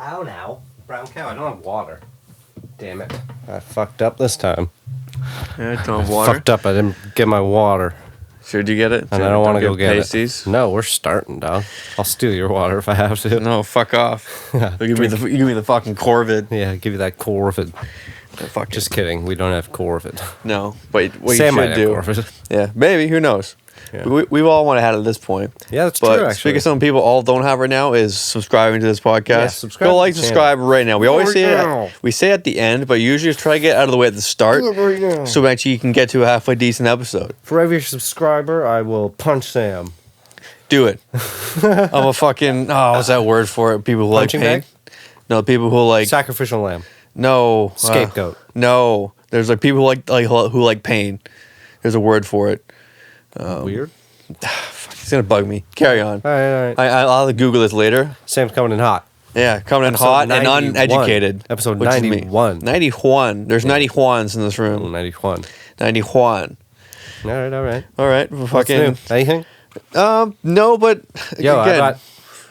Ow now. Brown cow, I don't have water. Damn it. I fucked up this time. Yeah, don't have water. Fucked up, I didn't get my water. Should you get it? And I don't want to go get pasties? it. No, we're starting, dog. I'll steal your water if I have to. No, fuck off. You give me the fucking Corvid. Yeah, give you that Corvid. Fuck Just kidding. We don't have Corvid. No, but what Sam you might should have do. Corvid. Yeah, maybe. Who knows? Yeah. We've all want to have it at this point. Yeah, that's but true, actually. speaking of something people all don't have right now is subscribing to this podcast. Yeah, subscribe Go to the subscribe right now. We always say now. we say at the end, but usually just try to get out of the way at the start, Do it right now. so actually you can get to a halfway decent episode. For every subscriber, I will punch Sam. Do it. I'm a fucking what's that word for it? People who Punching like pain. bag? No, people who like Sacrificial lamb. no Scapegoat. no, there's like people who like pain. There's a word for it. Weird. It's gonna bug me. Carry on. All right. I'll Google this later. Sam's coming in hot. Yeah, coming in Episode hot 91. and uneducated. Episode which is me. 91. 91. There's 90 Juans in this room. 91. 90 Juan. All right. All right, What's fucking. new? Anything? No, but Yo, again, I bought.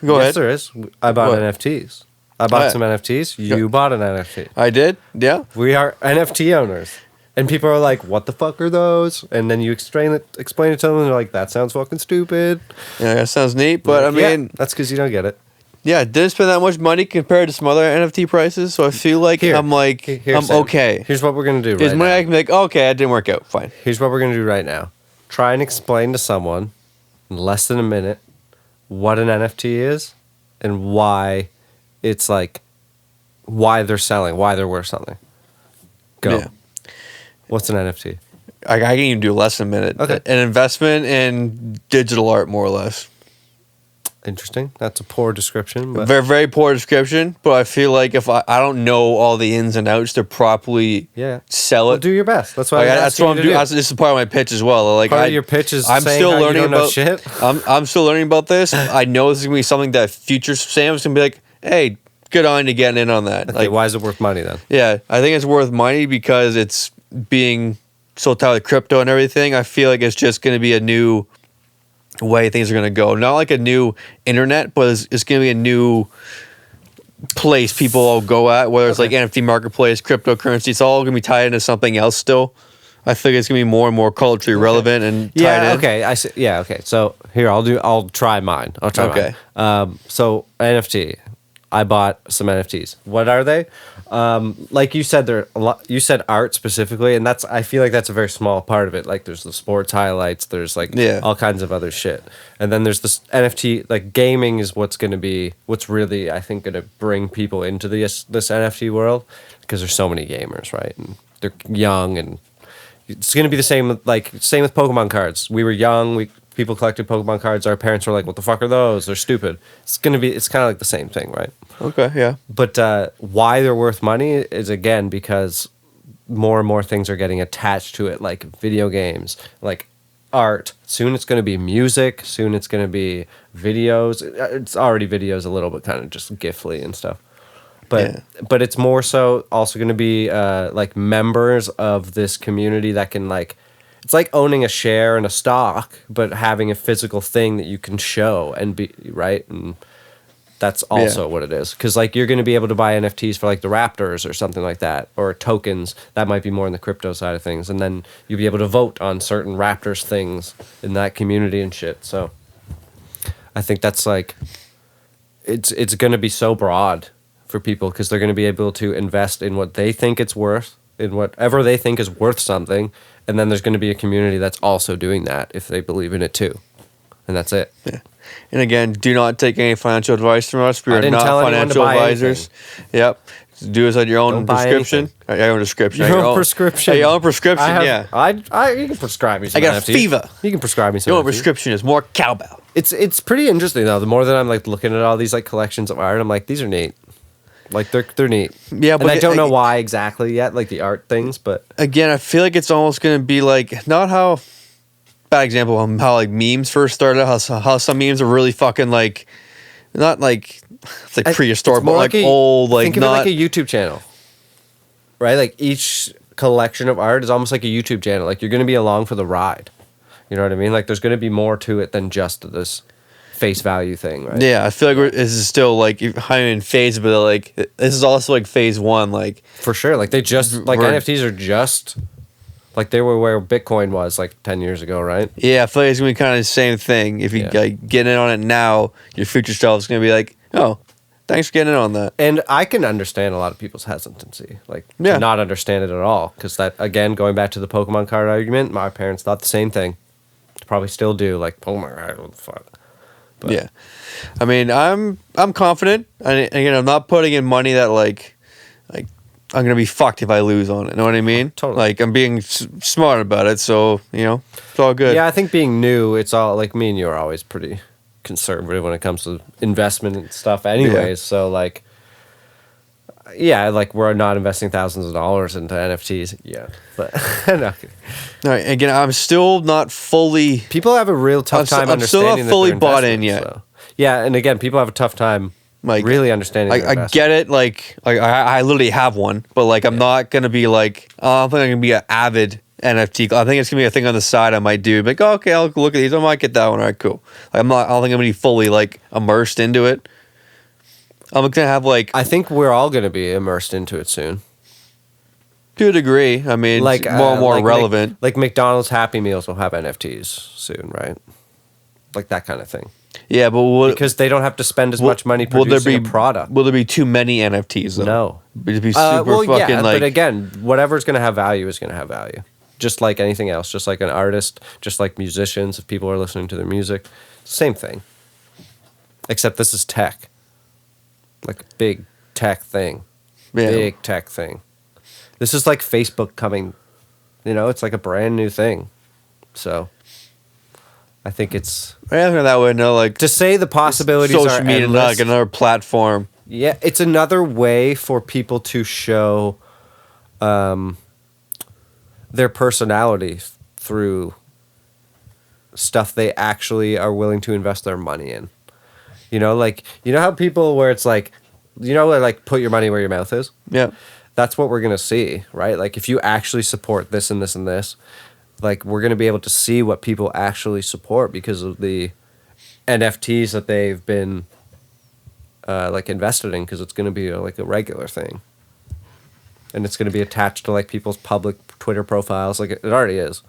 Go yes, ahead. there is. I bought What? NFTs. I bought Oh, yeah. some NFTs. You bought an NFT. I did. Yeah. We are NFT owners. And people are like, what the fuck are those? And then you explain it to them, and they're like, that sounds fucking stupid. Yeah, that sounds neat. But I Yeah, mean, that's because you don't get it. yeah, didn't spend that much money compared to some other NFT prices. So I feel like Here. I'm like Here, I'm Sam. okay. Here's what we're going to do Here's right money now. I can be like, okay, it didn't work out. Fine. Here's what we're going to do right now. Try and explain to someone in less than a minute what an NFT is and why it's like, why they're selling, why they're worth something. Go. Yeah. What's an NFT? I can even do less than a minute. Okay. An investment in digital art, more or less. Interesting. That's a poor description, but Very, very poor description, but I feel like if I don't know all the ins and outs to properly yeah. sell Well, it. do your best. That's why Like, I'm that's what I'm doing. doing. This is part of my pitch as well. Like Part of your pitch is I'm saying still how learning you don't know about shit. I'm still learning about this. I know this is gonna be something that future Sam's gonna be like, hey, good on you getting in on that. Okay, Like, why is it worth money then? yeah, I think it's worth money because it's being so tied with crypto and everything. I feel like it's just gonna be a new way things are gonna go. Not like a new internet, but it's gonna be a new place people all go at, whether it's like NFT marketplace, cryptocurrency. It's all gonna be tied into something else still. I think it's gonna be more and more culturally relevant and tied Yeah. in. Okay. I see. Yeah. Okay. So here, I'll try mine. Okay. Mine. So NFT. I bought some NFTs. What are they? Like you said, they're a lot. You said art specifically, and I feel like that's a very small part of it. Like there's the sports highlights. There's like all kinds of other shit, and then there's this NFT. Like gaming is what's really I think going to bring people into this NFT world because there's so many gamers, right? And they're young, and it's going to be the same. Same with Pokemon cards. We were young. People collected Pokemon cards. Our parents were like, "What the fuck are those? They're stupid." It's kind of like the same thing, right? Okay, yeah. But why they're worth money is again because more and more things are getting attached to it, like video games, like art. Soon it's going to be music. Soon it's going to be videos. It's already videos a little bit kind of just gifly and stuff. But it's more so also going to be like members of this community that can like. It's like owning a share in a stock, but having a physical thing that you can show and be right. And that's also what it is. Because like you're going to be able to buy NFTs for like the Raptors or something like that, or tokens. That might be more in the crypto side of things. And then you'll be able to vote on certain Raptors things in that community and shit. So I think that's like, it's going to be so broad for people because they're going to be able to invest in what they think it's worth, in whatever they think is worth something. And then there's going to be a community that's also doing that if they believe in it too. And that's it. Yeah. And again, do not take any financial advice from us. We are not financial advisors. Yep. Do this at your own prescription. Your own prescription. Your own prescription. Your own prescription, yeah. You can prescribe me some I got NFTs. a fever. You can prescribe me some Your own NFTs. prescription is more cowbell. It's pretty interesting though. The more that I'm like looking at all these like collections of art, I'm like, these are neat. Like they're neat. Yeah, but and I don't know why exactly yet, like the art things, but again, I feel like it's almost gonna be like not how bad example how like memes first started out, how some memes are really fucking like not like it's like prehistoric, but like old, like think of it like a YouTube channel. Right? Like each collection of art is almost like a YouTube channel. Like you're gonna be along for the ride. You know what I mean? Like there's gonna be more to it than just this face value thing, right? Yeah, I feel like this is still like higher in phase, but like this is also like phase one. Like For sure. Like they just like We're- NFTs are just like they were where Bitcoin was like 10 years ago, right? yeah, I feel like it's gonna be kind of the same thing. If you Yeah. like get in on it now, your future self is gonna be like, oh, thanks for getting in on that. And I can understand a lot of people's hesitancy, like Yeah. to not understand it at all. Because that, again, going back to the Pokemon card argument, my parents thought the same thing. Probably still do. Like, oh my god, what the fuck? But Yeah, I mean, I'm confident, and again, I'm not putting in money that like I'm gonna be fucked if I lose on it. Know what I mean? Totally. Like I'm being smart about it, so it's all good. Yeah, I think being new, it's all like me and you are always pretty conservative when it comes to investment and stuff, anyways. Yeah. So, like, yeah, like we're not investing thousands of dollars into NFTs. Yeah, but no. All right, again, I'm still not fully. People have a real tough time I'm still understanding not fully that they're bought in investments, yet. so. Yeah, and again, people have a tough time Like, really understanding. their I investments. get it. Like I literally have one, but like I'm not gonna be like, oh, I think I'm gonna be an avid NFT. I think it's gonna be a thing on the side I might do. Like, oh, okay, I'll look at these. I might get that one. All right, cool. Like, I'm not. I don't think I'm gonna be fully like immersed into it. I'm gonna have like I think we're all going to be immersed into it soon. to a degree. I mean, Like it's more and more relevant. Like McDonald's Happy Meals will have NFTs soon, right? Like that kind of thing. Yeah, but Because they don't have to spend as much money producing a product. Will there be too many NFTs though? No. It'd be super fucking yeah, like. but again, whatever's going to have value is going to have value. Just like anything else, just like an artist, just like musicians, if people are listening to their music, same thing. Except this is tech. Like a big tech thing. Yeah. Big tech thing. This is like Facebook coming, it's like a brand new thing. So I think it's I think that way. No, like to say the possibilities social are media, endless. like another platform. Yeah, it's another way for people to show their personality through stuff they actually are willing to invest their money in. Like, how people where it's like, like put your money where your mouth is? Yeah. That's what we're going to see, right? Like if you actually support this and this and this, like we're going to be able to see what people actually support because of the NFTs that they've been like invested in, because it's going to be like a regular thing. And it's going to be attached to like people's public Twitter profiles. Like it already is.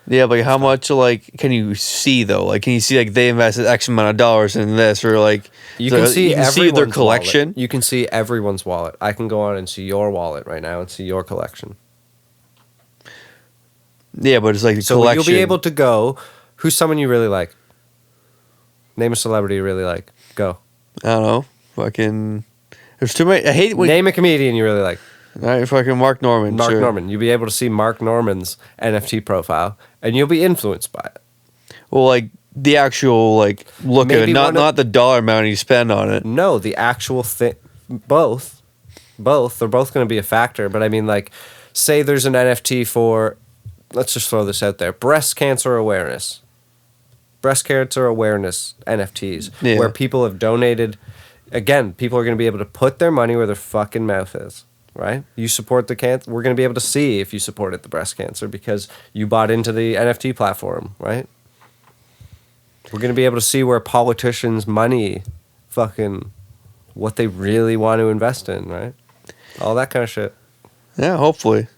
Yeah, but how much like can you see though? Like, can you see like they invested X amount of dollars in this, or like You can see their everyone's collection? wallet. You can see everyone's wallet. I can go on and see your wallet right now and see your collection. Yeah, but it's like the So collection. you'll be able to go. Who's someone you really like? Name a celebrity you really like. Go. I don't know. Fucking. There's too many. I hate when. Name a comedian you really like. All right, fucking Mark Norman. Mark sure. Norman. You'll be able to see Mark Norman's NFT profile, and you'll be influenced by it. Well, like the actual like look of it, Maybe not the dollar amount you spend on it. No, the actual thing. Both. They're both going to be a factor. But I mean, like, say there's an NFT for. Let's just throw this out there: breast cancer awareness. Breast cancer awareness NFTs, Yeah. where people have donated. Again, people are going to be able to put their money where their fucking mouth is. Right? You support the cancer. We're going to be able to see if you supported the breast cancer because you bought into the NFT platform, right? We're going to be able to see where politicians' money, fucking, what they really want to invest in, right? All that kind of shit. Yeah, hopefully.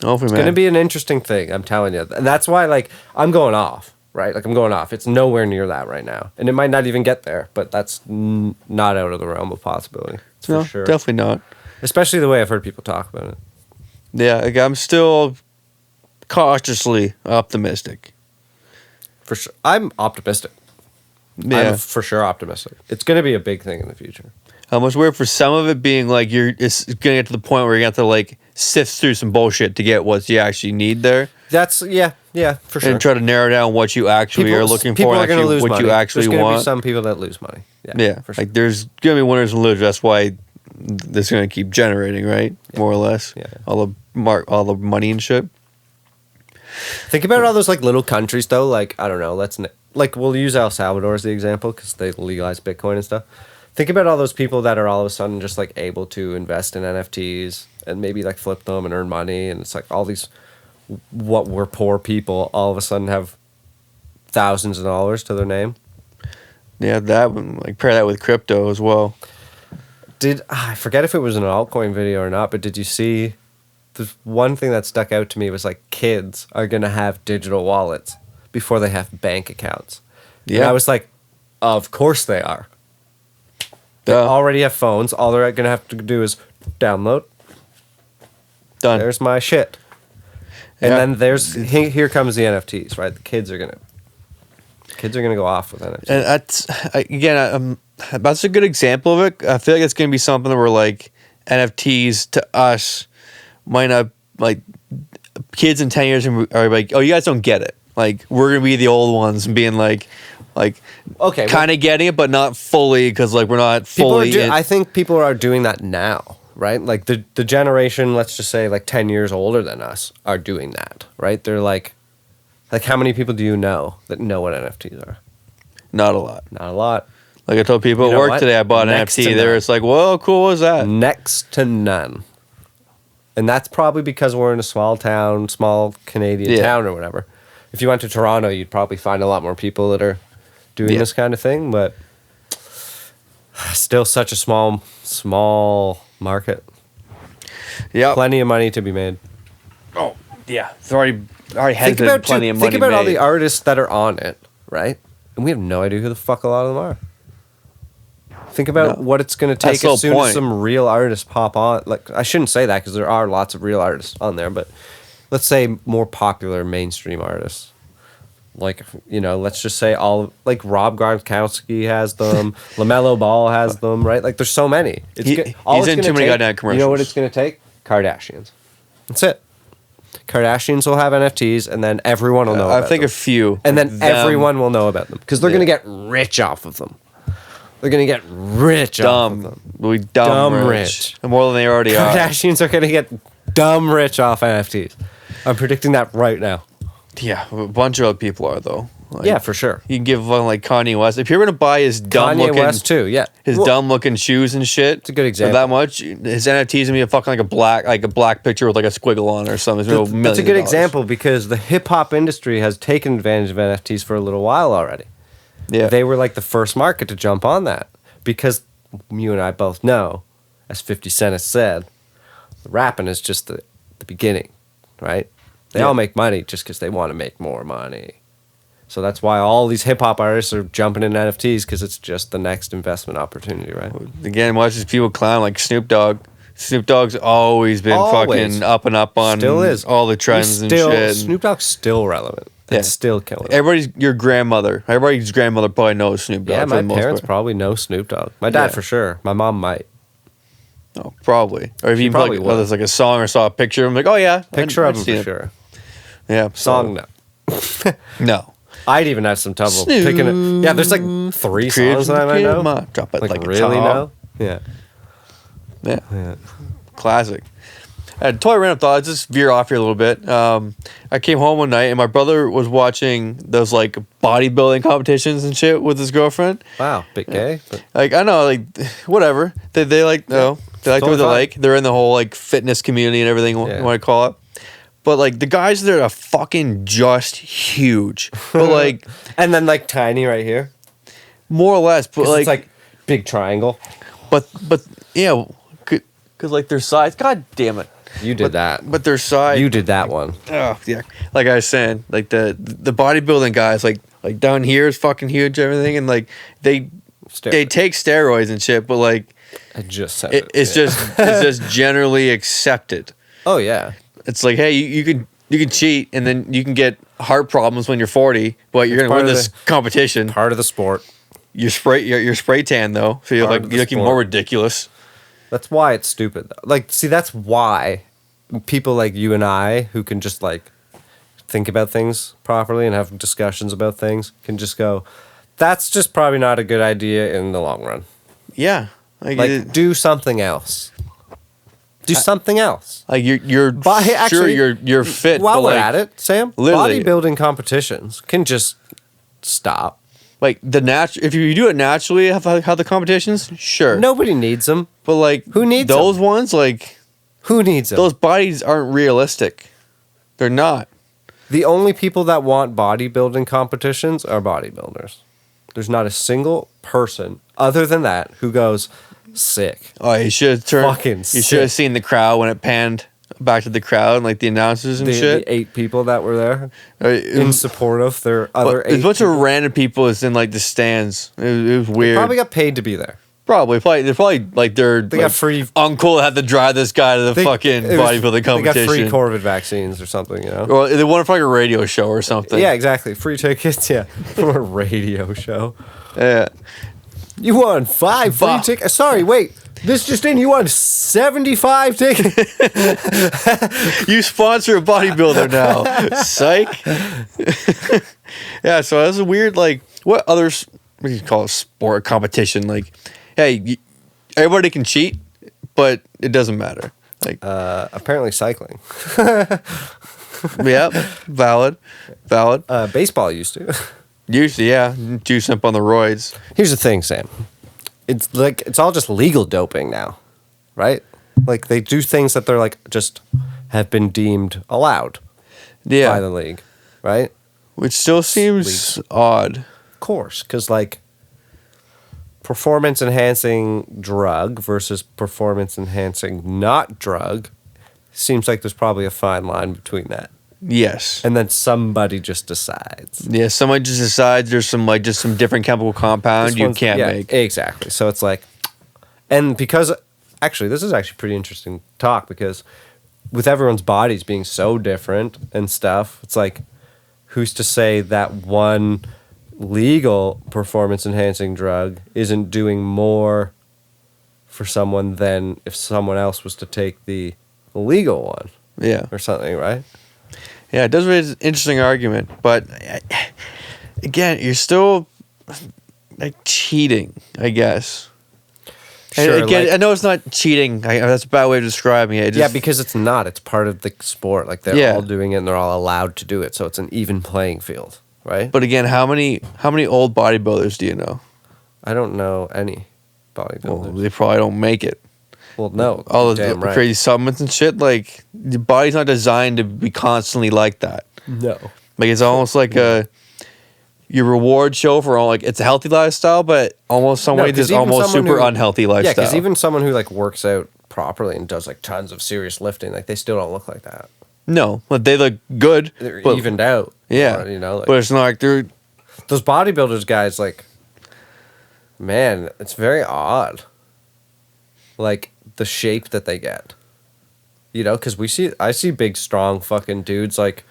Hopefully, It's man. going to be an interesting thing, I'm telling you. And that's why, like, I'm going off, right? Like, I'm going off. It's nowhere near that right now. And it might not even get there, but that's not out of the realm of possibility. It's no, for sure. definitely not. Especially the way I've heard people talk about it. Yeah, like, I'm still cautiously optimistic. For sure. I'm optimistic. Yeah, I'm for sure optimistic. It's going to be a big thing in the future. almost weird for some of it being like it's gonna get to the point where you have to like sift through some bullshit to get what you actually need there. That's, yeah, for sure. And try to narrow down what you actually are looking people for, are and gonna actually lose what money. you actually There's gonna want. be some people that lose money. Yeah, for sure. like there's gonna be winners and losers. That's why this is gonna keep generating, right? More or less. Yeah. All the money and shit. Think about all those like little countries though. Like, I don't know. Like we'll use El Salvador as the example because they legalize Bitcoin and stuff. Think about all those people that are all of a sudden just like able to invest in NFTs and maybe like flip them and earn money, and it's like all these what were poor people all of a sudden have thousands of dollars to their name. Yeah, that one, like pair that with crypto as well. I forget if it was an altcoin video or not, but did you see the one thing that stuck out to me was like kids are going to have digital wallets before they have bank accounts. And Yeah. I was like, of course they are. They Duh. already have phones. All they're going to have to do is download. Done. There's my shit. And Yeah. then here comes the NFTs, right? The kids are gonna go off with NFTs. And that's a good example of it. I feel like it's gonna be something where like NFTs to us might not like kids in 10 years are like, oh, you guys don't get it. Like we're gonna be the old ones and being like okay, kind of getting it, but not fully because like we're not fully. I think people are doing that now, right? Like the generation, let's just say like 10 years older than us, are doing that, right? They're like how many people do you know that know what NFTs are? Not a lot. Not a lot. Like I told people You at know work what? today, I bought an Next to NFT. They none. were just like, "Whoa, cool! What was that?" Next to none. And that's probably because we're in a small Canadian Yeah. town or whatever. If you went to Toronto, you'd probably find a lot more people that are doing Yeah. this kind of thing, but still such a small market. Yeah. Plenty of money to be made. Oh, yeah. It's already has been plenty of money. Think about all made. the artists that are on it, right? And we have no idea who the fuck a lot of them are. Think about what it's going to take That's the as soon point. as some real artists pop on. Like, I shouldn't say that because there are lots of real artists on there, but let's say more popular mainstream artists. Like, let's just say like Rob Gronkowski has them, LaMelo Ball has them, right? Like, there's so many. He's in too many goddamn commercials. You know what it's going to take? Kardashians. That's it. Kardashians will have NFTs, and then everyone will know about I think them. a few. And then them. everyone will know about them because they're going to get rich off of them. They're going to get rich off of them. We dumb rich. More than they already are. Kardashians are going to get dumb rich off NFTs. I'm predicting that right now. Yeah, a bunch of other people are though. Like, Yeah, for sure. You can give one like Kanye West. If you're gonna buy his dumb Kanye looking, West too, yeah. his Well, dumb looking shoes and shit. It's a good for example. that much, his NFTs gonna be a fucking like a black picture with like a squiggle on or something. It's gonna be That's a good $millions. example because the hip hop industry has taken advantage of NFTs for a little while already. Yeah, They were like the first market to jump on that because you and I both know, as 50 Cent has said, rapping is just the beginning, right? They Yeah. all make money just because they want to make more money. So that's why all these hip hop artists are jumping in NFTs because it's just the next investment opportunity, right? Again, watch these people clown like Snoop Dogg. Snoop Dogg's always been Always. fucking up and up on Still is. all the trends and shit. Snoop Dogg's still relevant. Yeah. It's still killing. Everybody's your grandmother. Everybody's grandmother probably knows Snoop Dogg. Yeah, for my the most parents part. probably know Snoop Dogg. My dad Yeah. for sure. My mom might. Oh, probably. Or if you probably like, would. there's like a song or saw a picture, I'm like, oh yeah, Picture I'd of him see for it. sure. Yeah, Song, no. no. I'd even have some trouble Snoop. picking it. Yeah, there's like 3 songs that I might know. Drop it like, Like a really top. know? Yeah. Yeah. Classic. I totally random thought. Let's just veer off here a little bit. I came home one night and my brother was watching those like bodybuilding competitions and shit with his girlfriend. Wow, bit gay. But Like I know, like whatever. They like no, they like Totally what they fine. like. They're in the whole like fitness community and everything. Yeah. You want to call it. But like the guys there are fucking just huge. But like and then like tiny right here. more or less. But 'Cause like, it's like big triangle. but yeah, because like their size. God damn it. You did that. But their size. You did that one. Oh yeah, like I was saying, like the bodybuilding guys, like down here is fucking huge, everything, and like they take steroids and shit, but like I just said it's yeah. just generally accepted. Oh yeah. It's like, hey, you can cheat, and then you can get heart problems when you're 40, but you're gonna part win of this competition. Part of the sport. You're spray tan though, so you're Part like of the you're looking sport. more ridiculous. That's why it's stupid. Though. Like, see, that's why people like you and I, who can just like think about things properly and have discussions about things, can just go, that's just probably not a good idea in the long run. Yeah, Like, do something else. Do something else. like you're Actually, you're fit. While but we're like, at it, Sam, literally- bodybuilding competitions can just stop. like if you do it naturally, how the competitions, sure. Nobody needs them. But like Who needs those ones? Like Who needs them? those bodies aren't realistic. They're not. The only people that want bodybuilding competitions are bodybuilders. There's not a single person other than that who goes, sick. Oh, you should have turned. Fucking You sick. should have seen the crowd when it panned back to the crowd and like the announcers and shit. The 8 people that were there It in was- support of their other 8 There's a bunch people. of random people is in like the stands. It was weird. Probably got paid to be there. Probably they're probably like They like, got free. uncle had to drive this guy to the fucking it was- bodybuilding competition. They got free COVID vaccines or something, you know? Or they won for like a radio show or something. Yeah, exactly. Free tickets, yeah. For a radio show. Yeah. You won 5 free Fuck. tickets. Sorry, wait. This just in, you won 75 tickets. You sponsor a bodybuilder now. Psych. Yeah, so that's a weird, like, what others, what do you call it, sport competition? Like, hey, everybody can cheat, but it doesn't matter. Like, Apparently cycling. yeah, valid. Baseball used to. Usually, yeah, juice up on the roids. Here's the thing, Sam. It's like it's all just legal doping now, right? Like they do things that they're like just have been deemed allowed Yeah, by the league, right? which still seems odd. Of course, because like performance enhancing drug versus performance enhancing not drug seems like there's probably a fine line between that. Yes. And then somebody just decides. Yeah, somebody just decides there's some like just some different chemical compound This you one's- can't yeah, make. Exactly. So it's like, and because actually, this is actually pretty interesting talk because with everyone's bodies being so different and stuff, it's like, who's to say that one legal performance enhancing drug isn't doing more for someone than if someone else was to take the legal one Yeah. or something, right? Yeah, it does raise an interesting argument, but again, you're still like cheating, I guess. And Sure, again, like- I know it's not cheating. That's a bad way of describing it. Yeah, because it's not. It's part of the sport. Like they're Yeah. all doing it and they're all allowed to do it. So it's an even playing field, right? But again, how many old bodybuilders do you know? I don't know any Well, bodybuilders. they probably don't make it. Well, no. All the damn right. crazy supplements and shit. Like the body's not designed to be constantly like that. No. Like it's almost like your reward show for all like it's a healthy lifestyle, but almost some No, way 'cause there's even almost someone super who- unhealthy Yeah, lifestyle. because even someone who like works out properly and does like tons of serious lifting, like they still don't look like that. no, but they look good. They're but, evened out. Yeah, or, you know, like, but it's not like they're those bodybuilders guys, like, man, it's very odd. Like the shape that they get, you know, because I see big, strong fucking dudes like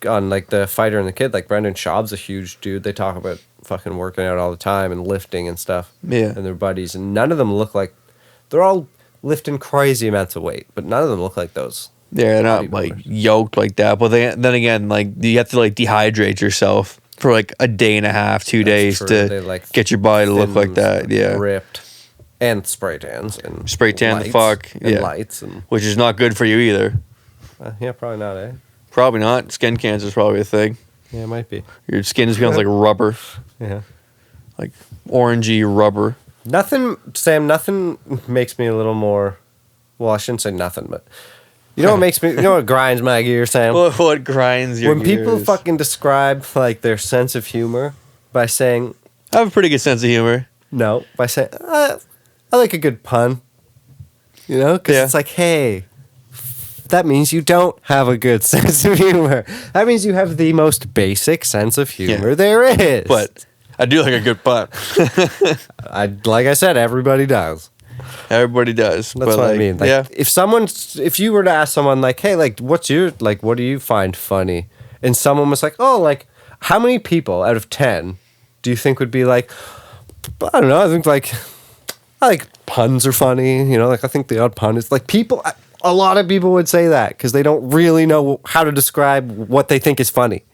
on like the Fighter and the Kid, like Brendan Schaub's a huge dude. They talk about fucking working out all the time and lifting and stuff. Yeah. And their buddies, and none of them look like they're all lifting crazy amounts of weight, but none of them look like those. they're not like bodybuilders. yoked like that. But then again, like you have to like dehydrate yourself for like a day and a half, 2 days true. to They, like, get your body to look Thin, like that. Yeah, ripped, and spray tans and Spray tan the lights, fuck, and yeah. lights and which is not good for you either. yeah, probably not, eh? Probably not. Skin cancer is probably a thing. Yeah, it might be. Your skin just becomes like rubber, Yeah. like orangey rubber. Nothing, Sam, nothing makes me a little more. Well, I shouldn't say nothing, but you know what makes me. You know what grinds my gears, Sam? What grinds your When people gears? fucking describe like their sense of humor by saying I have a pretty good sense of humor. no, by saying I like a good pun. You know, because Yeah. it's like, hey, that means you don't have a good sense of humor. That means you have the most basic sense of humor Yeah. there is. But I do like a good pun. like I said, everybody does. Everybody does. That's but what like, I mean. Like, yeah. if you were to ask someone like, hey, like, what do you find funny? And someone was like, oh, like, how many people out of 10 do you think would be like, I don't know, I think like, I like puns are funny, you know, like I think the odd pun is like a lot of people would say that because they don't really know how to describe what they think is funny.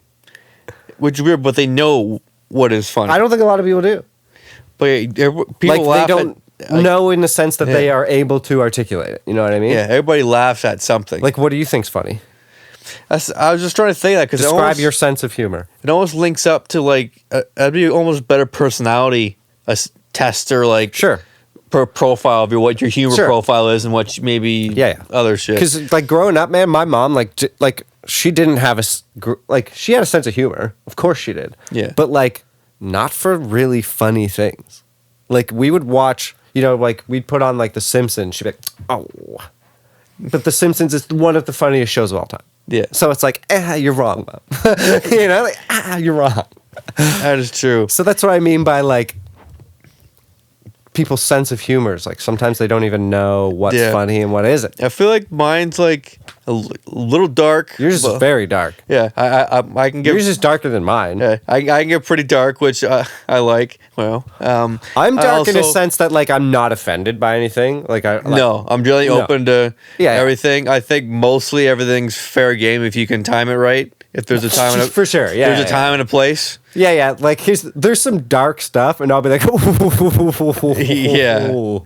Which is weird, but they know what is funny. I don't think a lot of people do. But people Like laugh they don't at, like, know in the sense that they Yeah. are able to articulate it. You know what I mean? Yeah, everybody laughs at something. Like, what do you think's funny? I was just trying to say that because Describe your sense of humor. it almost links up to like that'd be almost better personality test or like Sure. profile of what your humor Sure. profile is and what maybe Yeah. other shit. Because like growing up, man, my mom like she didn't have she had a sense of humor. Of course she did. Yeah. But like not for really funny things. Like we would watch, you know, like we'd put on like The Simpsons. She'd be like, oh, but The Simpsons is one of the funniest shows of all time. Yeah. So it's like, you're wrong, Mom. You know, like, you're wrong. That is true. So that's what I mean by like people's sense of humor is like sometimes they don't even know what's funny and what isn't. I feel like mine's like a little dark. Yours is very dark. Yeah, I can get. Yours is darker than mine. Yeah, I can get pretty dark, which I like. Well, I'm dark in a sense that like I'm not offended by anything. No, I'm really open to Yeah. everything. I think mostly everything's fair game if you can time it right. If there's a time and a, for sure, yeah, there's a time and a place. Yeah. Like there's some dark stuff, and I'll be like, yeah.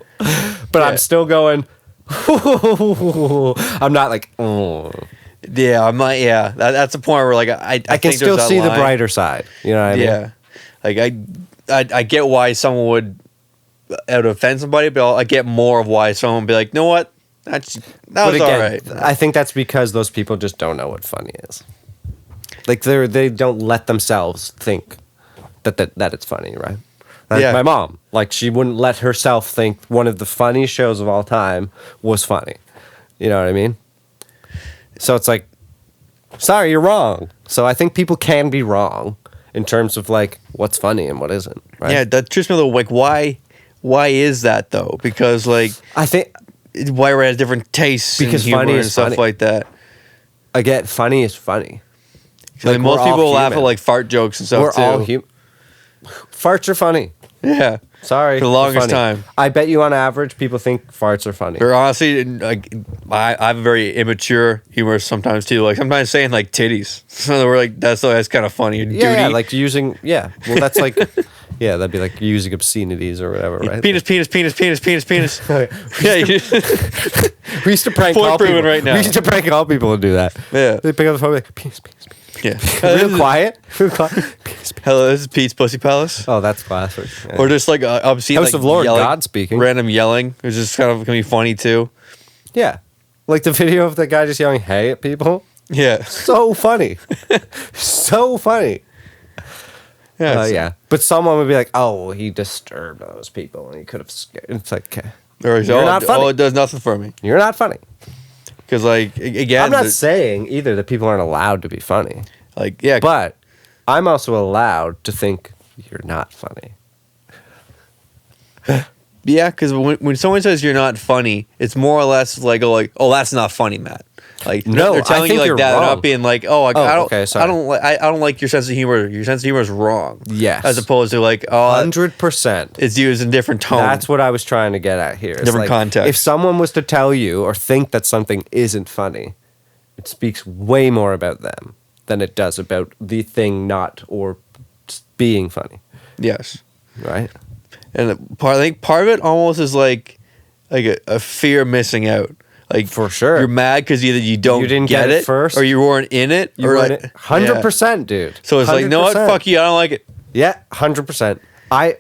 But I'm still going. I'm not like, Yeah, I'm not. Yeah, that's the point where like I can think still there's that see the line. brighter side. You know what I mean? Yeah, like I get why someone would offend somebody, but I get more of why someone would be like, you know what, that was all right. I think that's because those people just don't know what funny is. Like they don't let themselves think that it's funny, right? Like my mom, like she wouldn't let herself think one of the funniest shows of all time was funny. You know what I mean? So it's like, sorry, you're wrong. So I think people can be wrong in terms of like what's funny and what isn't. Right? Yeah, that trips me though. Like, why is that though? Because like I think why we're at different tastes because and humor funny and is stuff funny. like that. Again, funny is funny. Like most people laugh at like fart jokes and stuff We're too. all human. Farts are funny. Yeah. Sorry. For the longest time. I bet you on average people think farts are funny. Or honestly, like I have a very immature humor sometimes too. Like sometimes saying like titties. So we're like that's kind of funny. Yeah, like using well that's like that'd be like using obscenities or whatever, right? Penis. Yeah. We used to prank Point all proven people. right now. We used to prank all people and do that. Yeah. They pick up the phone like penis. Yeah. Real quiet. Penis. Hello, this is Pete's Pussy Palace. Oh, that's classic. Yeah. Or just like obscene House like of Lord, yelling, God speaking. random yelling. It's just kind of gonna be funny too. Yeah. Like the video of the guy just yelling hey at people. Yeah. So funny. So funny. Yeah. But someone would be like, oh, he disturbed those people and he could have scared. It's like, okay. Or You're not funny. it does nothing for me. You're not funny. Because like again, I'm not saying either that people aren't allowed to be funny. like yeah, But I'm also allowed to think you're not funny. yeah. Because when someone says you're not funny, it's more or less like oh that's not funny, Matt. Like No, they're telling I think you like you're that, wrong. not being like I don't. okay, sorry. I don't like your sense of humor. Your sense of humor is wrong. Yes. As opposed to like 100%. it's used in different tone. That's what I was trying to get at here. It's Different context. If someone was to tell you or think that something isn't funny, it speaks way more about them than it does about the thing not or being funny, yes. right? And I think part of it almost is like a fear of missing out. Like For sure. you're mad because either you don't You didn't get it first. or you weren't in it, You or want like, it 100%, dude. So it's like, you know what? 100%. Fuck you. I don't like it. Yeah, 100%.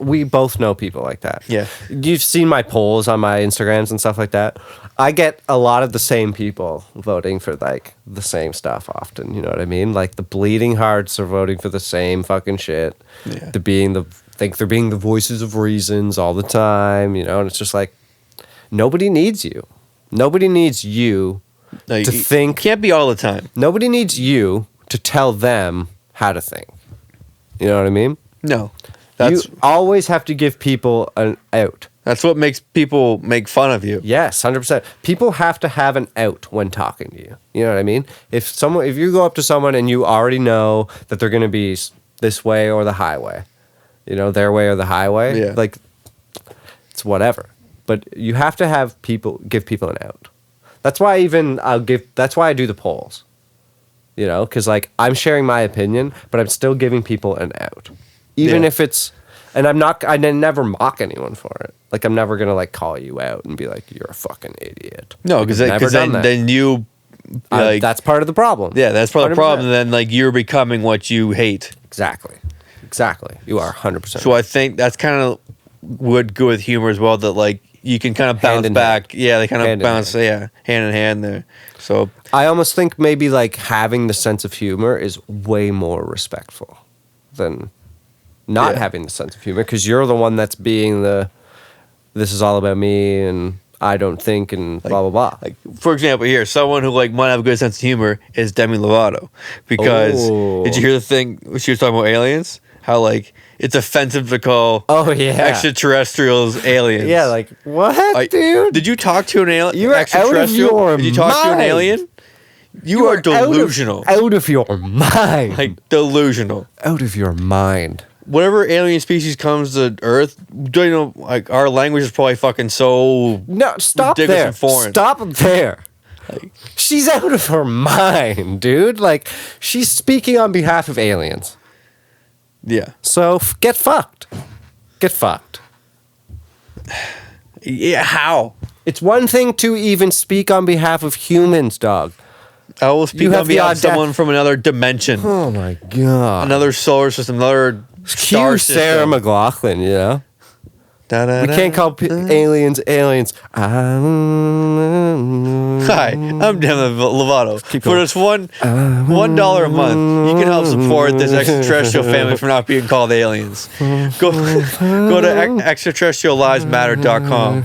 We both know people like that. Yeah. You've seen my polls on my Instagrams and stuff like that. I get a lot of the same people voting for like the same stuff often. You know what I mean? Like the bleeding hearts are voting for the same fucking shit. Yeah. They're being the voices of reasons all the time, you know, and it's just like nobody needs you. Nobody needs you Like, to think. Can't be all the time. Nobody needs you to tell them how to think. You know what I mean? No. You always have to give people an out. That's what makes people make fun of you. Yes, 100%. People have to have an out when talking to you. You know what I mean? If you go up to someone and you already know that they're going to be this way or the highway, you know, their way or the highway, Yeah. like it's whatever. But you have to give people an out. That's why that's why I do the polls. You know, because like I'm sharing my opinion, but I'm still giving people an out. Even if it's, and I never mock anyone for it. Like I'm never gonna like call you out and be like you're a fucking idiot. No, because then you like that's part of the problem. yeah, that's part of the 100%. problem. Then like you're becoming what you hate. Exactly. You are 100%. So I think that's kind of would go with humor as well. That like you can kind of bounce Hand in back. hand. Yeah, they kind of Hand in bounce. Yeah, hand in hand there. So I almost think maybe like having the sense of humor is way more respectful than not Yeah. having the sense of humor because you're the one that's being the this is all about me and I don't think and blah blah blah. Like, for example, here, someone who like might have a good sense of humor is Demi Lovato, because Oh. did you hear the thing when she was talking about aliens? How like it's offensive to call extraterrestrials aliens. Yeah, like what, dude? Did you talk to an alien? You are out of extraterrestrial? your Did you talk to an mind. alien? You are delusional. Out of your mind. Like delusional. Out of your mind. Whatever alien species comes to Earth, do you know? Like our language is probably fucking so. No, stop ridiculous there. and foreign. Stop there. Like, She's out of her mind, dude. Like, she's speaking on behalf of aliens. yeah. So, get fucked. Get fucked. Yeah. How? It's one thing to even speak on behalf of humans, dog. I will speak You on have the behalf of auda- someone from another dimension, Oh, my God. another solar system, another star Cue system. Sarah McLachlan, you know? We can't call aliens aliens. Hi, I'm Demi Lovato. Keep For going. just $1 a month, you can help support this extraterrestrial family from not being called aliens. Go to extraterrestriallivesmatter.com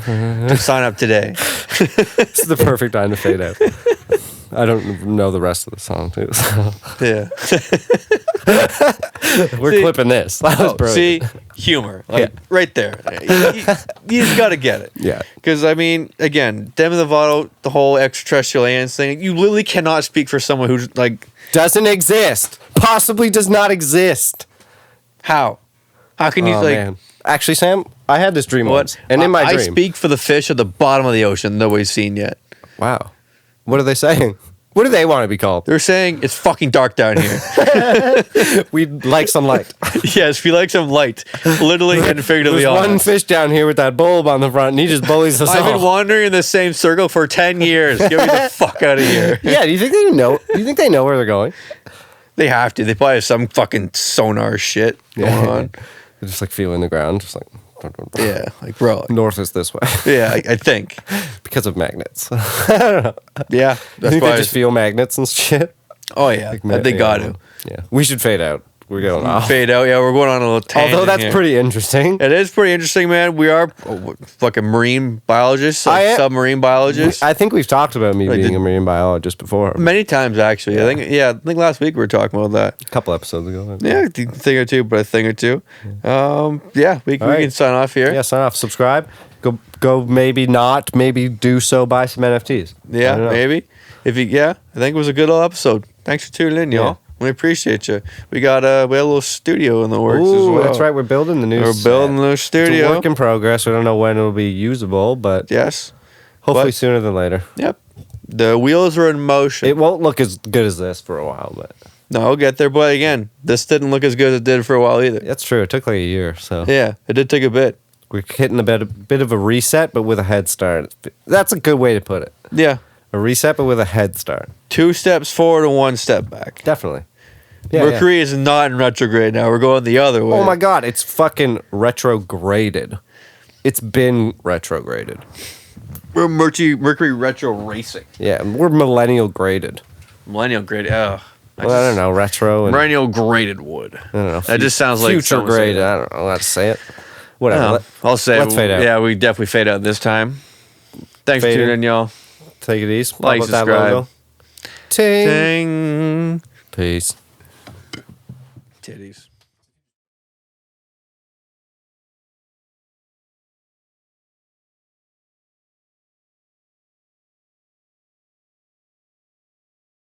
to sign up today. This is the perfect time to fade out. I don't know the rest of the song, too. So. Yeah. We're See- clipping this. That was brilliant. See, humor, like Yeah. right there. You just got to get it. Yeah. Because I mean, again, Demi Lovato, the whole extraterrestrial aliens thing. You literally cannot speak for someone who's like, Doesn't exist. Possibly does not exist. how? How can you Oh, like? man. Actually, Sam, I had this dream What? once. And in my I dream. speak for the fish at the bottom of the ocean nobody's seen yet. Wow. What are they saying? What do they want to be called? They're saying it's fucking dark down here. We'd like some light. Yes, we like some light, literally and figuratively. There's one honest. fish down here with that bulb on the front, and he just bullies us I've been all. wandering in the same circle for 10 years. Get me the fuck out of here. Yeah, do you think they know? Do you think they know where they're going? They have to. They probably have some fucking sonar shit going on. They're just like feeling the ground, just like Yeah, like bro. north is this way Yeah, I think. because of magnets. Yeah, I that's think why. they just feel magnets and shit. Oh yeah, they got to Yeah, we should fade out. We're going off. fade out. Yeah, we're going on a little tangent. Although that's here. pretty interesting. It is pretty interesting, man. We are fucking marine biologists, I am- submarine biologists. I think we've talked about me Like being the- a marine biologist before. Many times, actually. I think last week we were talking about that. A couple episodes ago. Yeah, a thing or two, but a thing or two. Yeah, we right. can sign off here. Yeah, sign off. Subscribe. Go. Maybe not. Maybe do so. Buy some NFTs. I Yeah, don't know. maybe. I think it was a good little episode. Thanks for tuning in, y'all. Yeah. We appreciate you. We got we had a little studio in the works as Ooh, well. that's right. We're building the new. We're building the It's a studio. work in progress. We don't know when it'll be usable, but Yes. hopefully But- sooner than later. Yep. The wheels are in motion. It won't look as good as this for a while, but No, I'll get there. But again, this didn't look as good as it did for a while either. that's true. It took like a year, so Yeah, it did take a bit. we're hitting a bit of a reset, but with a head start. That's a good way to put it. Yeah. A reset, but with a head start. 2 steps forward and 1 step back. Definitely. Yeah, Mercury is not in retrograde now. We're going the other way. Oh my God, it's fucking retrograded. It's been retrograded. We're Mercury retro racing. Yeah, we're millennial graded. Millennial graded. Oh. Well, I don't know, retro and Millennial graded wood. I don't know. That just sounds like future someone saying graded. that. I don't know. Let's say it. Whatever. Oh, I'll say let's fade out. Yeah, we definitely fade out this time. Thanks for Fading. tuning in, y'all. Take it easy. Like, Pop up that subscribe. logo. Ting. Dang. Peace. Titties.